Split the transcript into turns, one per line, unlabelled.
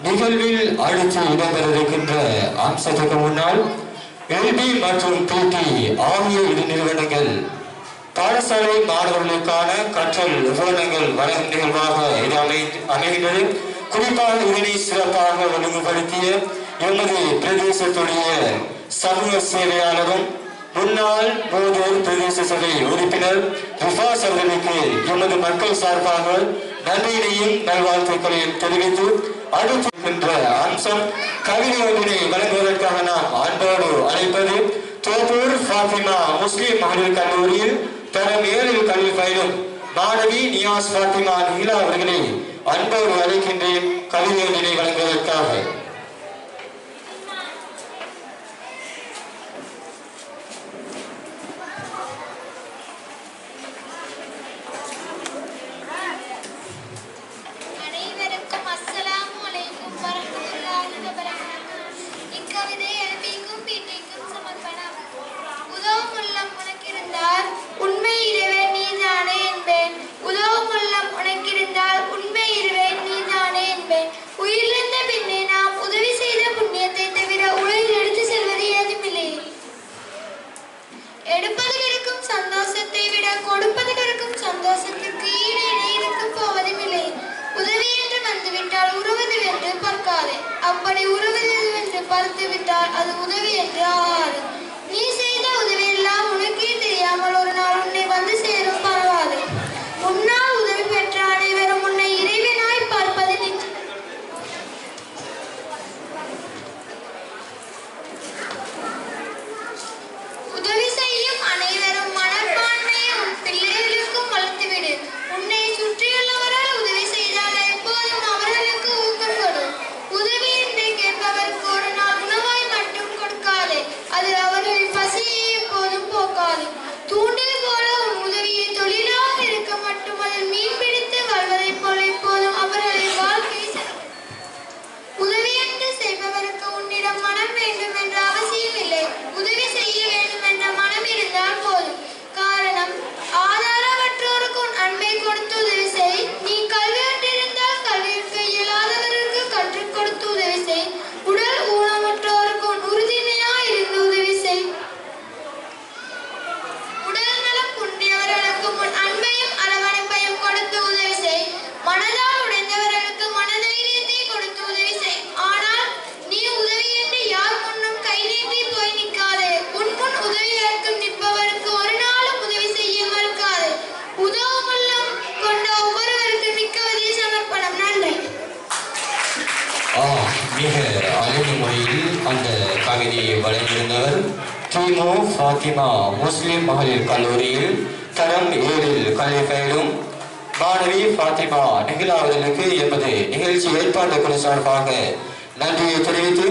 நிகழ்வில் அடுத்து இடம்பெறவிருக்கின்ற அம்சத்துக்கு முன்னால் எல்பி மற்றும் பிடி ஆகிய இரு நிறுவனங்கள் பாடசாலை மாணவர்களுக்கான கற்றல் உபகரணங்கள் வழங்கும் நிகழ்வாக இது அமைகின்றது. குறிப்பாக இதனை சிறப்பாக ஒழுங்குபடுத்திய எமது பிரதேசத்துடைய சமூக சேவையாளரும் முன்னாள் மூதூர் பிரதேச சபை உறுப்பினர் ரிஃபாஸ் அவர்களுக்கு எமது மக்கள் சார்பாக நன்றியினையும் நல்வாழ்த்துக்களையும் தெரிவித்து அடுத்திருக்கின்ற அம்சம் கவிதை ஒன்றினை வழங்குவதற்காக நாம் அன்போடு அழைப்பது தோப்பூர் ஃபாத்திமா முஸ்லிம் மகளிர் கல்லூரியில் தரம் 7 கல்வி பயிலும் மாணவி நியாஸ் ஃபாத்திமா நிலா அவர்களை அன்போடு அழைக்கின்றேன் கவிதை ஒன்றினை வழங்குவதற்காக.
அப்படி உறவு என்று பார்த்து விட்டால் அது உதவி என்று ஆகாது. நீ செய்த உதவி எல்லாம் உனக்கே தெரியாமல் ஒரு நாள் உன்னை வந்து சேரும் பரவாது. முன்னால் உதவி பெற்ற அனைவரும் உன்னை இறைவனாய் பார்ப்பது உதவி செய்யும் அனைவரும் மனப்பான்மையை உன் பிள்ளைகளுக்கும் வளர்த்துவிடு. உன்னை சுற்றியுள்ளவரால் உதவி செய்தால் எப்போதும் அவர்களுக்கு ஊக்கம் கொடு. உதவி என்று கேட்பவருக்கு ஒரு நாள் உணவாய் மட்டும் கொடுக்காது, அது அவர்களின் பசியை எப்போதும் போக்காது. தூண்டில் போல உன் உதவியை தொழிலாக இருக்க மட்டும் அதில் மீன் பிடித்து வாழ்வதைப் போல எப்போதும் அவர்களின் வாழ்க்கை உதவி என்று செய்பவருக்கு உன்னிடம் மனம் வேண்டும் என்ற அவசியம் இல்லை. உதவி செய்ய வேண்டும் என்ற மனம் இருந்தால் போதும். காரணம், ஆதாரமற்றோருக்கு உன் அன்பை கொடுத்து உதவி செய். நீ கல்வி கற்றிருந்தால் கல்வி இயலாதவருக்கு கற்றுக் கொடுத்து உதவி செய். உடல் ஊனமுற்றோருக்கு உன் உறுதுணையாய் இருந்து உதவி செய். உடல் நலம் குன்றியவர்களுக்கு உன் அன்பையும் அரவணைப்பையும் கொடுத்து உதவி செய். மனதால் உடைந்தவர்களுக்கு மனதைரியத்தை கொடுத்து உதவி செய். ஆனால் நீ உதவி என்று யார் முன்னும் கை நீட்டி போய் நிற்காதே. உன் முன் உதவி இறக்கும் நிற்பவருக்கு ஒரு நாளும் உதவி செய்ய மறுக்காதே. உதவும் உள்ளம் கொண்ட ஒவ்வொருவருக்கு மிக்கவதிய சமர்ப்பணம். நன்றி.
மிக அழகிய முறையில் அந்த கவிதையை வழங்கியிருந்தவர் தீமோ ஃபாத்திமா முஸ்லிம் மகளிர் கல்லூரியில் தரம் 7 கல்வி பயிலும் மாணவி ஃபாத்திமா நிகிலா அவர்களுக்கு எமது நிகழ்ச்சி ஏற்பாட்டு குழு சார்பாக நன்றியை தெரிவித்து